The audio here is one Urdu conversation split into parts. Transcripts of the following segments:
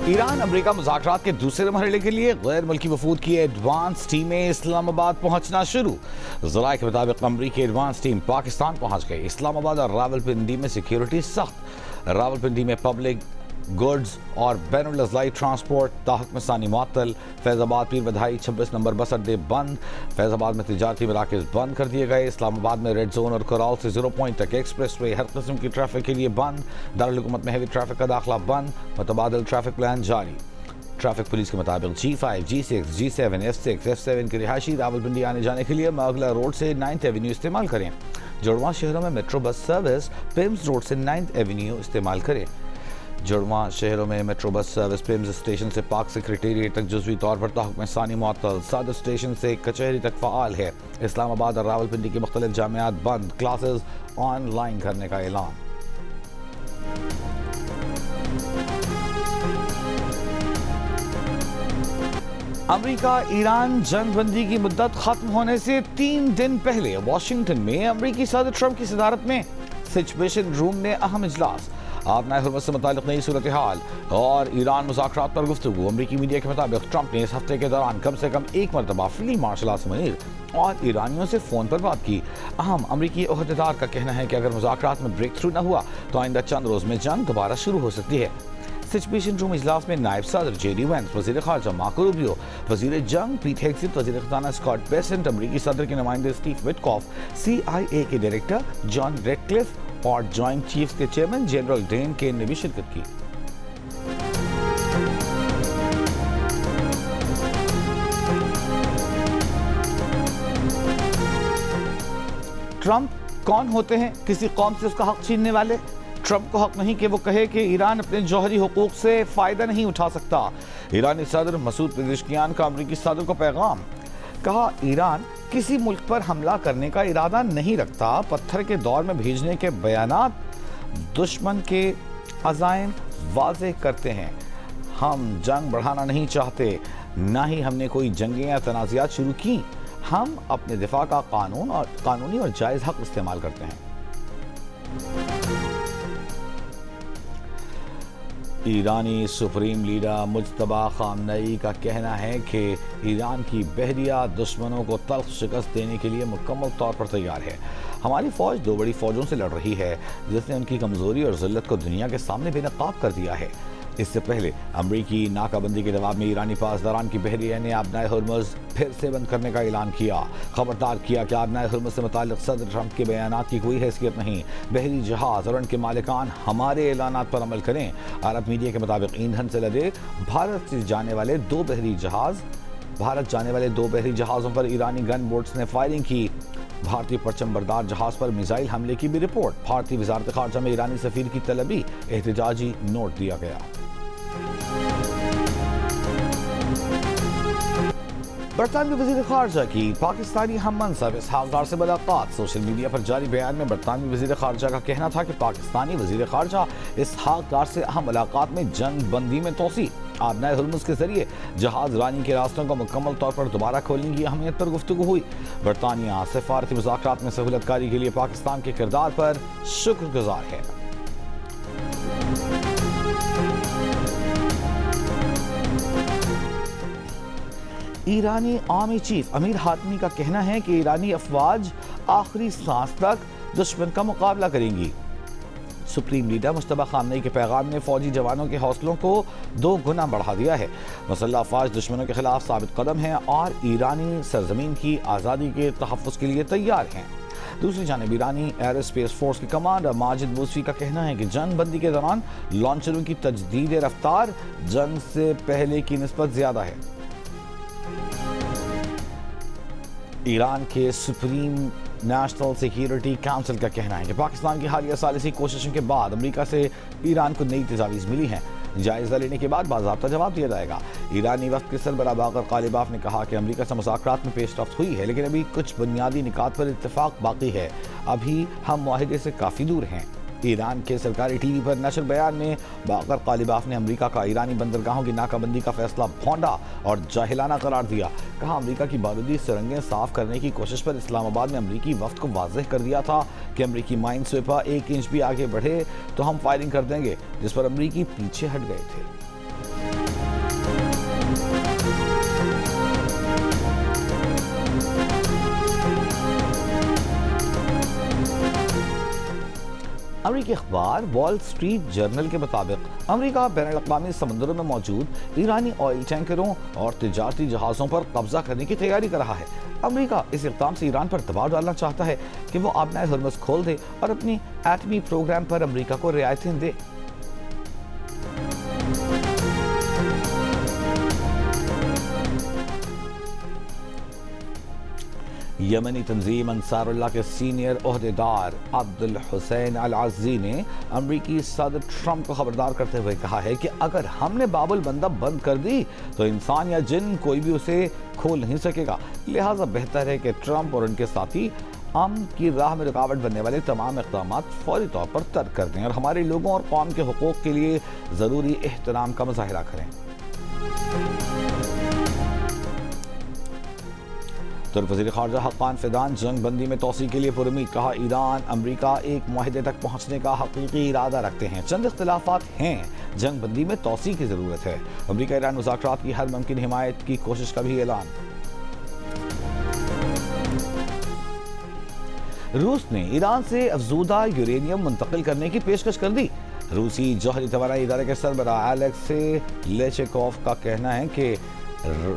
ایران امریکہ مذاکرات کے دوسرے مرحلے کے لیے غیر ملکی وفود کی ایڈوانس ٹیمیں اسلام آباد پہنچنا شروع۔ ذرائع کے مطابق امریکی ایڈوانس ٹیم پاکستان پہنچ گئی۔ اسلام آباد اور راولپنڈی میں سیکیورٹی سخت۔ راولپنڈی میں پبلک گڈز اور بین الاضلاعی ٹرانسپورٹ تاحکم ثانی معطل۔ فیض آباد پیر بدھائی 26 نمبر بس اڈے بند۔ فیض آباد میں تجارتی مراکز بند کر دیے گئے۔ اسلام آباد میں ریڈ زون اور کراؤل سے 0 پوائنٹ تک ایکسپریس وے ہر قسم کی ٹریفک کے لیے بند۔ دارالحکومت میں ہیوی ٹریفک کا داخلہ بند، متبادل ٹریفک پلان جاری۔ ٹریفک پولیس کے مطابق G5 G6 G7 F6 F7 کے رہائشی راولپنڈی آنے جانے کے لیے مغلا روڈ سے 9th ایونیو استعمال کریں۔ جڑواں شہروں میں میٹرو بس سروس پیمز روڈ سے 9th ایونیو استعمال کریں۔ جڑواں شہروں میں میٹرو بس سروس پیمز اسٹیشن سے پاک سیکریٹریٹ تک جزوی طور پر تحکم ثانی معطل۔ صدر اسٹیشن سے کچہری تک فعال ہے۔ اسلام آباد اور راولپنڈی کی مختلف جامعات بند، کلاسز آن لائن کرنے کا اعلان۔ امریکہ ایران جنگ بندی کی مدت ختم ہونے سے 3 دن پہلے واشنگٹن میں امریکی صدر ٹرمپ کی صدارت میں سچویشن روم نے اہم اجلاس۔ آبنائے حرمت سے متعلق نئی صورتحال اور ایران مذاکرات پر گفتگو۔ امریکی میڈیا کے مطابق ٹرمپ نے اس ہفتے کے دوران کم سے کم 1 مرتبہ فیلڈ مارشل عاصم منیر اور ایرانیوں سے فون پر بات کی۔ اہم امریکی عہدیدار کا کہنا ہے کہ اگر مذاکرات میں بریک تھرو نہ ہوا تو آئندہ چند روز میں جنگ دوبارہ شروع ہو سکتی ہے۔ سچویشن روم اجلاس میں نائب صدر JD وینس، وزیر خارجہ مارکو روبیو، وزیر جنگ پیٹ ہیگسیت، وزیر خزانہ اسکاٹ بیسنٹ، امریکی صدر کے نمائندے اسٹیو وٹکاف، CIA کے ڈائریکٹر جان ریڈکلف اور جوائنٹ چیفز کے چیئرمین جنرل ڈین کین نے بھی شرکت کی۔ ٹرمپ کون ہوتے ہیں کسی قوم سے اس کا حق چھیننے والے؟ ٹرمپ کو حق نہیں کہ وہ کہے کہ ایران اپنے جوہری حقوق سے فائدہ نہیں اٹھا سکتا۔ ایرانی صدر مسعود پزشکیان کا امریکی صدر کو پیغام، کہا ایران کسی ملک پر حملہ کرنے کا ارادہ نہیں رکھتا۔ پتھر کے دور میں بھیجنے کے بیانات دشمن کے عزائم واضح کرتے ہیں۔ ہم جنگ بڑھانا نہیں چاہتے، نہ ہی ہم نے کوئی جنگیں یا تنازعات شروع کی۔ ہم اپنے دفاع کا قانونی اور جائز حق استعمال کرتے ہیں۔ ایرانی سپریم لیڈر مجتبی خامنئی کا کہنا ہے کہ ایران کی بحریہ دشمنوں کو تلخ شکست دینے کے لیے مکمل طور پر تیار ہے۔ ہماری فوج 2 بڑی فوجوں سے لڑ رہی ہے جس نے ان کی کمزوری اور ذلت کو دنیا کے سامنے بے نقاب کر دیا ہے۔ اس سے پہلے امریکی ناکہ بندی کے جواب میں ایرانی پاسداران کی بحریہ نے آبنائے حرمز پھر سے بند کرنے کا اعلان کیا۔ خبردار کیا کہ آبنائے حرمز سے متعلق صدر ٹرمپ کے بیانات کی کوئی حیثیت نہیں۔ بحری جہاز اور ان کے مالکان ہمارے اعلانات پر عمل کریں۔ عرب میڈیا کے مطابق ایندھن سے لدے بھارت جانے والے 2 بحری جہازوں پر ایرانی گن بوٹس نے فائرنگ کی۔ بھارتی پرچم بردار جہاز پر میزائل حملے کی بھی رپورٹ۔ بھارتی وزارت خارجہ میں ایرانی سفیر کی طلبی، احتجاجی نوٹ دیا گیا۔ برطانوی وزیر خارجہ کی پاکستانی ہم منصب اسحاق ڈار سے ملاقات۔ سوشل میڈیا پر جاری بیان میں برطانوی وزیر خارجہ کا کہنا تھا کہ پاکستانی وزیر خارجہ اسحاق ڈار سے اہم ملاقات میں جنگ بندی میں توسیع، آبنائے حرمز کے ذریعے جہاز رانی کے راستوں کو مکمل طور پر دوبارہ کھولنے کی اہمیت پر گفتگو ہوئی۔ برطانیہ سفارتی مذاکرات میں سہولت کاری کے لیے پاکستان کے کردار پر شکر گزار ہے۔ ایرانی آرمی چیف امیر حاتمی کا کہنا ہے کہ ایرانی افواج آخری سانس تک دشمن کا مقابلہ کریں گی۔ سپریم لیڈر مجتبی خامنئی کے پیغام نے فوجی جوانوں کے حوصلوں کو 2 گنا بڑھا دیا ہے۔ مسلح افواج دشمنوں کے خلاف ثابت قدم ہیں اور ایرانی سرزمین کی آزادی کے تحفظ کے لیے تیار ہیں۔ دوسری جانب ایرانی ایئر اسپیس فورس کے کمانڈر ماجد موسوی کا کہنا ہے کہ جنگ بندی کے دوران لانچروں کی تجدید رفتار جنگ سے پہلے کی نسبت زیادہ ہے۔ ایران کے سپریم نیشنل سیکیورٹی کونسل کا کہنا ہے کہ پاکستان کی حالیہ ثالثی کوششوں کے بعد امریکہ سے ایران کو نئی تجاویز ملی ہیں۔ جائزہ لینے کے بعد باضابطہ جواب دیا جائے گا۔ ایرانی وفد کے سربراہ باقر غالباف نے کہا کہ امریکہ سے مذاکرات میں پیش رفت ہوئی ہے لیکن ابھی کچھ بنیادی نکات پر اتفاق باقی ہے۔ ابھی ہم معاہدے سے کافی دور ہیں۔ ایران کے سرکاری ٹی وی پر نشر بیان میں باقر غالباف نے امریکہ کا ایرانی بندرگاہوں کی ناکہ بندی کا فیصلہ بھونڈا اور جاہلانہ قرار دیا۔ کہا امریکہ کی بارودی سرنگیں صاف کرنے کی کوشش پر اسلام آباد نے امریکی وفد کو واضح کر دیا تھا کہ امریکی مائن سویپر 1 انچ بھی آگے بڑھے تو ہم فائرنگ کر دیں گے، جس پر امریکی پیچھے ہٹ گئے تھے۔ امریکی اخبار وال اسٹریٹ جرنل کے مطابق امریکہ بین الاقوامی سمندروں میں موجود ایرانی آئل ٹینکروں اور تجارتی جہازوں پر قبضہ کرنے کی تیاری کر رہا ہے۔ امریکہ اس اقدام سے ایران پر دباؤ ڈالنا چاہتا ہے کہ وہ آبنائے ہرمز کھول دے اور اپنی ایٹمی پروگرام پر امریکہ کو رعایتیں دے۔ یمنی تنظیم انصار اللہ کے سینئر عہدیدار عبد الحسین العزی نے امریکی صدر ٹرمپ کو خبردار کرتے ہوئے کہا ہے کہ اگر ہم نے باب المندب بند کر دی تو انسان یا جن کوئی بھی اسے کھول نہیں سکے گا، لہٰذا بہتر ہے کہ ٹرمپ اور ان کے ساتھی امن کی راہ میں رکاوٹ بننے والے تمام اقدامات فوری طور پر ترک کر دیں اور ہمارے لوگوں اور قوم کے حقوق کے لیے ضروری احترام کا مظاہرہ کریں۔ ترک وزیر خارجہ حقان فیدان جنگ بندی میں توسیع کے لیے پرامید، کہا ایران امریکہ ایک معاہدے تک پہنچنے کا حقیقی ارادہ رکھتے ہیں، چند اختلافات ہیں، جنگ بندی میں توسیع کی ضرورت ہے۔ امریکہ ایران مذاکرات کی ہر ممکن حمایت کی کوشش کا بھی اعلان۔ روس نے ایران سے افزودہ یورینیم منتقل کرنے کی پیشکش کر دی۔ روسی جوہری توانائی ادارے کے سربراہ الیکسی لیچیکوف کا کہنا ہے کہ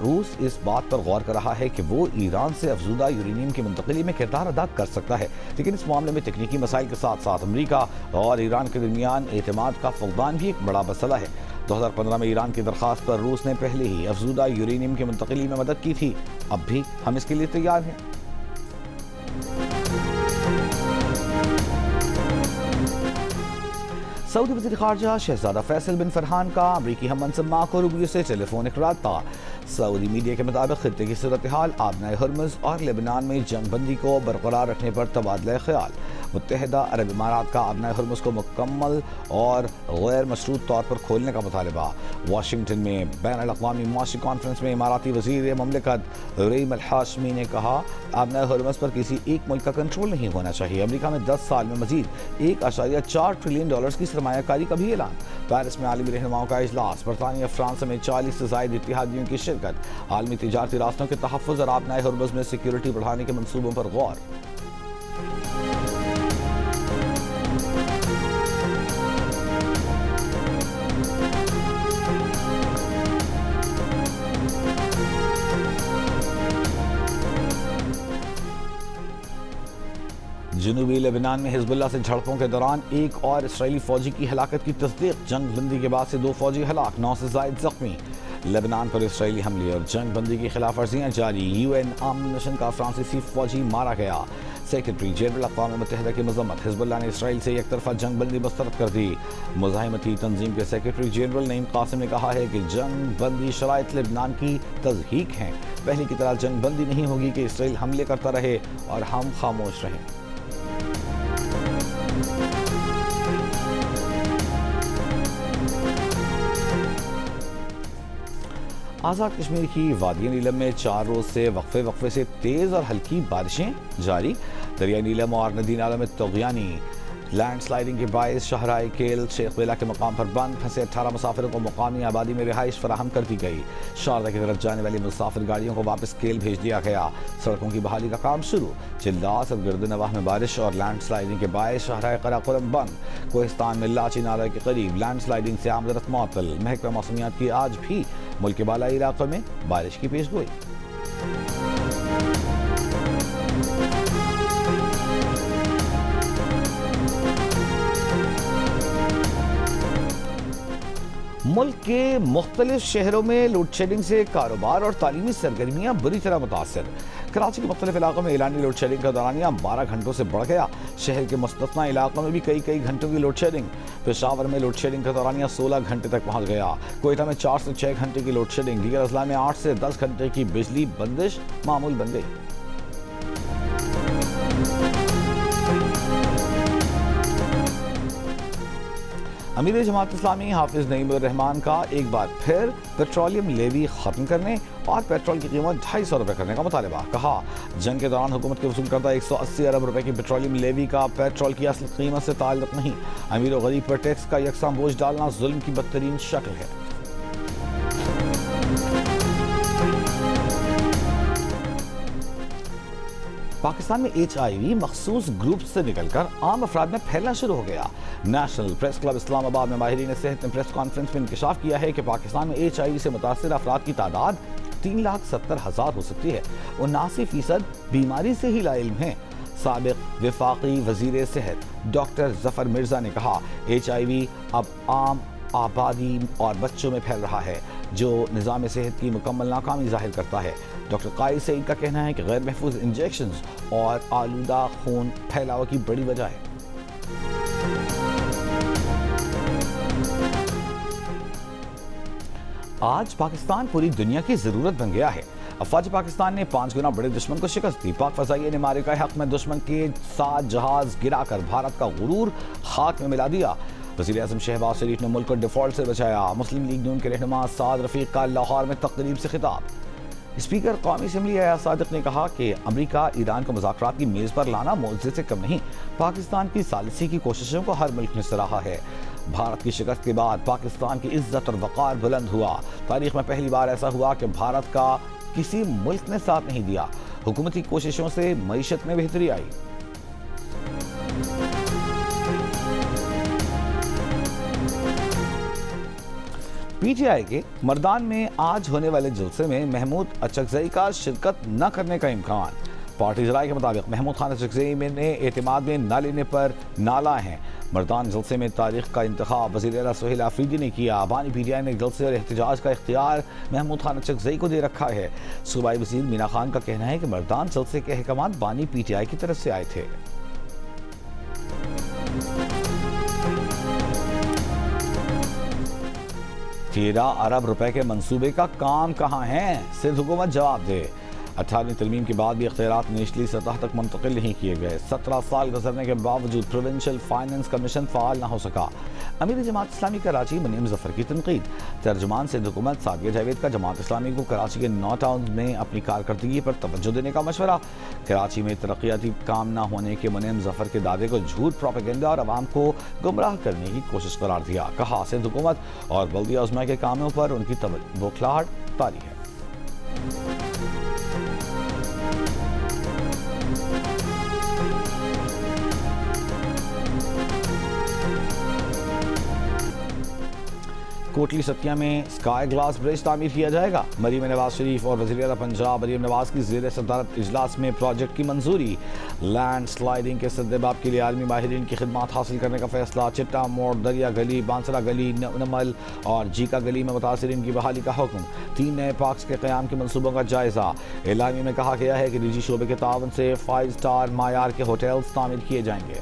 روس اس بات پر غور کر رہا ہے کہ وہ ایران سے افزودہ یورینیم کی منتقلی میں کردار ادا کر سکتا ہے، لیکن اس معاملے میں تکنیکی مسائل کے ساتھ ساتھ امریکہ اور ایران کے درمیان اعتماد کا فقدان بھی ایک بڑا مسئلہ ہے۔ 2015 میں ایران کی درخواست پر روس نے پہلے ہی افزودہ یورینیم کی منتقلی میں مدد کی تھی، اب بھی ہم اس کے لیے تیار ہیں۔ سعودی وزیر خارجہ شہزادہ فیصل بن فرحان کا امریکی ہم منصب مارکو روبیو سے ٹیلی فونک رابطہ۔ سعودی میڈیا کے مطابق خطے کی صورتحال، آبنائے ہرمز اور لبنان میں جنگ بندی کو برقرار رکھنے پر تبادلہ خیال۔ متحدہ عرب امارات کا آبنائے ہرمز کو مکمل اور غیر مشروط طور پر کھولنے کا مطالبہ۔ واشنگٹن میں بین الاقوامی معاشی کانفرنس میں اماراتی وزیر مملکت ریم الحاشمی نے کہا آبنائے ہرمز پر کسی ایک ملک کا کنٹرول نہیں ہونا چاہیے۔ امریکہ میں 10 سال میں مزید $1.4 ٹریلین کی سرمایہ کاری کا بھی اعلان۔ پیرس میں عالمی رہنماؤں کا اجلاس، برطانیہ فرانس سمیت 40 سے زائد اتحادیوں کی شرکت۔ عالمی تجارتی راستوں کے تحفظ اور آبنائے ہرمز میں سیکیورٹی بڑھانے کے منصوبوں پر غور۔ جنوبی لبنان میں حزب اللہ سے جھڑپوں کے دوران ایک اور اسرائیلی فوجی کی ہلاکت کی تصدیق۔ جنگ بندی کے بعد سے 2 فوجی ہلاک، 9 سے زائد زخمی۔ لبنان پر اسرائیلی حملے اور جنگ بندی کی خلاف ورزیاں جاری، UN امن مشن کا فرانسیسی فوجی مارا گیا۔ سیکرٹری جنرل اقوام متحدہ کی مذمت، حزب اللہ نے اسرائیل سے یک طرفہ جنگ بندی مسترد کر دی۔ مزاحمتی تنظیم کے سیکرٹری جنرل نعیم قاسم نے کہا ہے کہ جنگ بندی شرائط لبنان کی تضحیک ہیں، پہلے کی طرح جنگ بندی نہیں ہوگی کہ اسرائیل حملے کرتا رہے اور ہم خاموش رہیں۔ آزاد کشمیر کی وادی نیلم میں 4 روز سے وقفے سے تیز اور ہلکی بارشیں جاری۔ دریائے نیلم اور ندی نالوں میں طغیانی لینڈ سلائیڈنگ کے باعث شاہراہ کیل شیخ ویلا کے مقام پر بند پھنسے 18 مسافروں کو مقامی آبادی میں رہائش فراہم کر دی گئی۔ شارجہ کی طرف جانے والی مسافر گاڑیوں کو واپس کیل بھیج دیا گیا۔ سڑکوں کی بحالی کا کام شروع۔ چلاس اور گرد نواح میں بارش اور لینڈ سلائیڈنگ کے باعث شاہراہ قراقرم بند۔ کوہستان میں لاچی نالہ کے قریب لینڈ سلائیڈنگ سے آمد و رفت معطل۔ محکمہ موسمیات کی آج بھی ملک کے بالائی علاقوں میں بارش کی پیش گوئی۔ ملک کے مختلف شہروں میں لوڈ شیڈنگ سے کاروبار اور تعلیمی سرگرمیاں بری طرح متاثر۔ کراچی کے مختلف علاقوں میں اعلانی لوڈ شیڈنگ کا دورانیہ 12 گھنٹوں سے بڑھ گیا۔ شہر کے مستثنی علاقوں میں بھی کئی گھنٹوں کی لوڈ شیڈنگ۔ پشاور میں لوڈ شیڈنگ کا دورانیہ 16 گھنٹے تک پہنچ گیا۔ کوئٹہ میں 4 سے 6 گھنٹے کی لوڈ شیڈنگ۔ دیگر اضلاع میں 8 سے 10 گھنٹے کی بجلی بندش معمول بن گئی۔ امیر جماعت اسلامی حافظ نعیم الرحمان کا ایک بار پھر پیٹرولیم لیوی ختم کرنے اور پیٹرول کی قیمت 250 روپے کرنے کا مطالبہ۔ کہا جنگ کے دوران حکومت کے وصول کردہ 180 ارب روپے کی پیٹرولیم لیوی کا پیٹرول کی اصل قیمت سے تعلق نہیں۔ امیر و غریب پر ٹیکس کا یکساں بوجھ ڈالنا ظلم کی بدترین شکل ہے۔ پاکستان میں HIV مخصوص گروپ سے نکل کر عام افراد میں پھیلنا شروع ہو گیا۔ نیشنل پریس کلب اسلام آباد میں ماہرین صحت نے پریس کانفرنس میں انکشاف کیا ہے کہ پاکستان میں HIV سے متاثر افراد کی تعداد 3,70,000 ہو سکتی ہے۔ 79% بیماری سے ہی لا علم ہیں۔ سابق وفاقی وزیر صحت ڈاکٹر ظفر مرزا نے کہا HIV اب عام آبادی اور بچوں میں پھیل رہا ہے، جو نظام صحت کی مکمل ناکامی ظاہر کرتا ہے۔ ڈاکٹر قائد سعید کا کہنا ہے کہ غیر محفوظ انجیکشنز اور آلودہ خون پھیلاؤ کی بڑی وجہ ہے۔ آج پاکستان پوری دنیا کی ضرورت بن گیا ہے۔ افواج پاکستان نے 5 گنا بڑے دشمن کو شکست دی۔ پاک فضائیہ نے معرکہ حق میں دشمن کے 7 جہاز گرا کر بھارت کا غرور خاک میں ملا دیا۔ وزیر اعظم شہباز شریف نے ملک کو ڈیفالٹ سے بچایا۔ مسلم لیگ نون کے رہنما سعد رفیق کا لاہور میں تقریب سے خطاب۔ اسپیکر قومی اسمبلی ایاز صادق نے کہا کہ امریکہ ایران کو مذاکرات کی میز پر لانا معجزے سے کم نہیں، پاکستان کی ثالثی کی کوششوں کو ہر ملک نے سراہا ہے۔ بھارت کی شکست کے بعد پاکستان کی عزت اور وقار بلند ہوا۔ تاریخ میں پہلی بار ایسا ہوا کہ بھارت کا کسی ملک نے ساتھ نہیں دیا۔ حکومتی کوششوں سے معیشت میں بہتری آئی۔ PTI کے مردان میں آج ہونے والے جلسے میں محمود اچکزئی کا شرکت نہ کرنے کا امکان۔ پارٹی ذرائع کے مطابق محمود خان اچکزئی نے اعتماد میں نہ لینے پر نالا ہیں۔ مردان جلسے میں تاریخ کا انتخاب وزیر اعلیٰ سہیل آفریدی نے کیا۔ بانی PTI نے جلسے اور احتجاج کا اختیار محمود خان اچکزئی کو دے رکھا ہے۔ صوبائی وزیر مینا خان کا کہنا ہے کہ مردان جلسے کے احکامات بانی PTI کی طرف سے آئے تھے۔ 13 ارب روپے کے منصوبے کا کام کہاں ہے؟ سندھ حکومت جواب دے۔ 18ویں ترمیم کے بعد بھی اختیارات نچلی سطح تک منتقل نہیں کیے گئے۔ 17 سال گزرنے کے باوجود پروونشل فائننس کمیشن فعال نہ ہو سکا۔ امیر جماعت اسلامی کراچی منیم ظفر کی تنقید۔ ترجمان سندھ حکومت سعدیہ جاوید کا جماعت اسلامی کو کراچی کے 9 ٹاؤنز میں اپنی کارکردگی پر توجہ دینے کا مشورہ۔ کراچی میں ترقیاتی کام نہ ہونے کے منیم ظفر کے دعوے کو جھوٹ، پروپیگنڈا اور عوام کو گمراہ کرنے کی کوشش قرار دیا۔ کہا سندھ حکومت اور بلدیہ عظمیٰ کے کاموں پر ان کی بوکھلاہٹ طاری ہے۔ کوٹلی ستیا میں سکائی گلاس برج تعمیر کیا جائے گا۔ مریم نواز شریف اور وزیر اعلیٰ پنجاب مریم نواز کی زیر صدارت اجلاس میں پروجیکٹ کی منظوری۔ لینڈ سلائیڈنگ کے سدباب کے لیے عالمی ماہرین کی خدمات حاصل کرنے کا فیصلہ۔ چٹا موڑ، دریا گلی، بانسرا گلی، نمل اور جیکا گلی میں متاثرین کی بحالی کا حکم۔ 3 نئے پارکس کے قیام کے منصوبوں کا جائزہ۔ اعلامیے میں کہا گیا ہے کہ نجی شعبے کے تعاون سے 5 اسٹار معیار کے ہوٹلز تعمیر کیے جائیں گے۔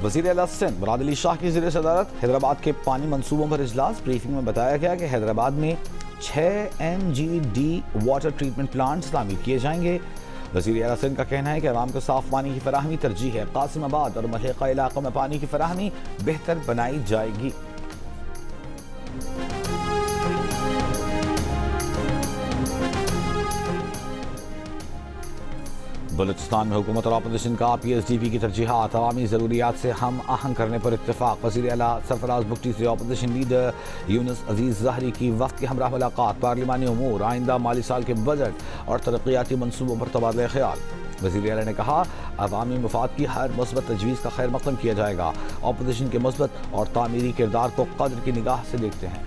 وزیر اعلیٰ سندھ مراد علی شاہ کی زیر صدارت حیدرآباد کے پانی منصوبوں پر اجلاس۔ بریفنگ میں بتایا گیا کہ حیدرآباد میں 6 MGD واٹر ٹریٹمنٹ پلانٹس تعمیر کیے جائیں گے۔ وزیر اعلیٰ سندھ کا کہنا ہے کہ عوام کو صاف پانی کی فراہمی ترجیح ہے۔ قاسم آباد اور ملحقہ علاقوں میں پانی کی فراہمی بہتر بنائی جائے گی۔ بلوچستان میں حکومت اور اپوزیشن کا PSDP کی ترجیحات، عوامی ضروریات سے ہم آہنگ کرنے پر اتفاق۔ وزیر اعلیٰ سرفراز بگٹی سے اپوزیشن لیڈر یونس عزیز ظاہری کی وفد کے ہمراہ ملاقات۔ پارلیمانی امور، آئندہ مالی سال کے بجٹ اور ترقیاتی منصوبوں پر تبادلہ خیال۔ وزیر اعلیٰ نے کہا عوامی مفاد کی ہر مثبت تجویز کا خیر مقدم کیا جائے گا۔ اپوزیشن کے مثبت اور تعمیری کردار کو قدر کی نگاہ سے دیکھتے ہیں۔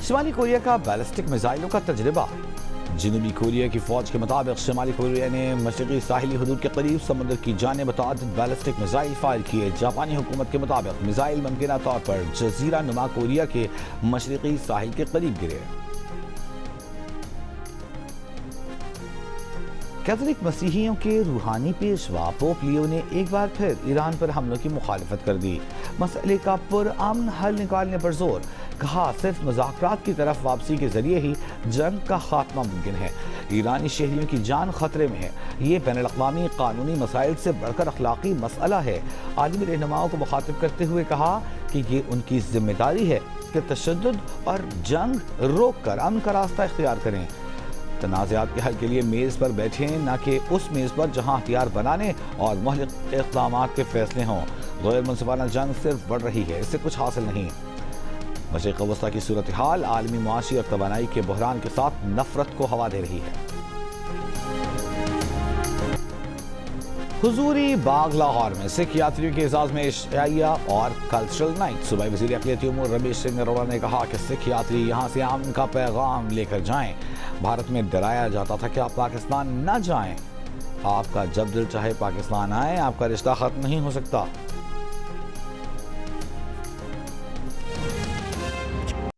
شمالی کوریا کا بیلسٹک میزائلوں کا تجربہ۔ جنوبی کوریا کی فوج کے مطابق شمالی کوریا نے مشرقی ساحلی حدود کے قریب سمندر کی جانب متعدد بیلسٹک میزائل فائر کیے۔ جاپانی حکومت کے مطابق میزائل ممکنہ طور پر جزیرہ نما کوریا کے مشرقی ساحل کے قریب گرے۔ کیتھولک مسیحیوں کے روحانی پیشوا پوپ لیو نے ایک بار پھر ایران پر حملوں کی مخالفت کر دی۔ مسئلے کا پرامن حل نکالنے پر زور۔ کہا صرف مذاکرات کی طرف واپسی کے ذریعے ہی جنگ کا خاتمہ ممکن ہے۔ ایرانی شہریوں کی جان خطرے میں ہے۔ یہ بین الاقوامی قانونی مسائل سے بڑھ کر اخلاقی مسئلہ ہے۔ عالمی رہنماؤں کو مخاطب کرتے ہوئے کہا کہ یہ ان کی ذمہ داری ہے کہ تشدد اور جنگ روک کر امن کا راستہ اختیار کریں۔ تنازعات کے حل کے لیے میز پر بیٹھیں، نہ کہ اس میز پر جہاں ہتھیار بنانے اور مہلک اقدامات کے فیصلے ہوں۔ غیر منصفانہ جنگ صرف بڑھ رہی ہے، اس سے کچھ حاصل نہیں۔ مشرق وسطیٰ کی صورتحال عالمی معاشی اور توانائی کے بحران کے ساتھ نفرت کو ہوا دے رہی ہے۔ حضوری باغ لاہور میں سکھ یاتریوں کے اعزاز میں عشائیہ اور کلچرل نائٹ۔ صوبائی وزیر اقلیتی امور رمیش سنگھ اروڑہ نے کہا کہ سکھ یاتری یہاں سے امن کا پیغام لے کر جائیں۔ بھارت میں ڈرایا جاتا تھا کہ آپ پاکستان نہ جائیں۔ آپ کا جب دل چاہے پاکستان آئیں، آپ کا رشتہ ختم نہیں ہو سکتا۔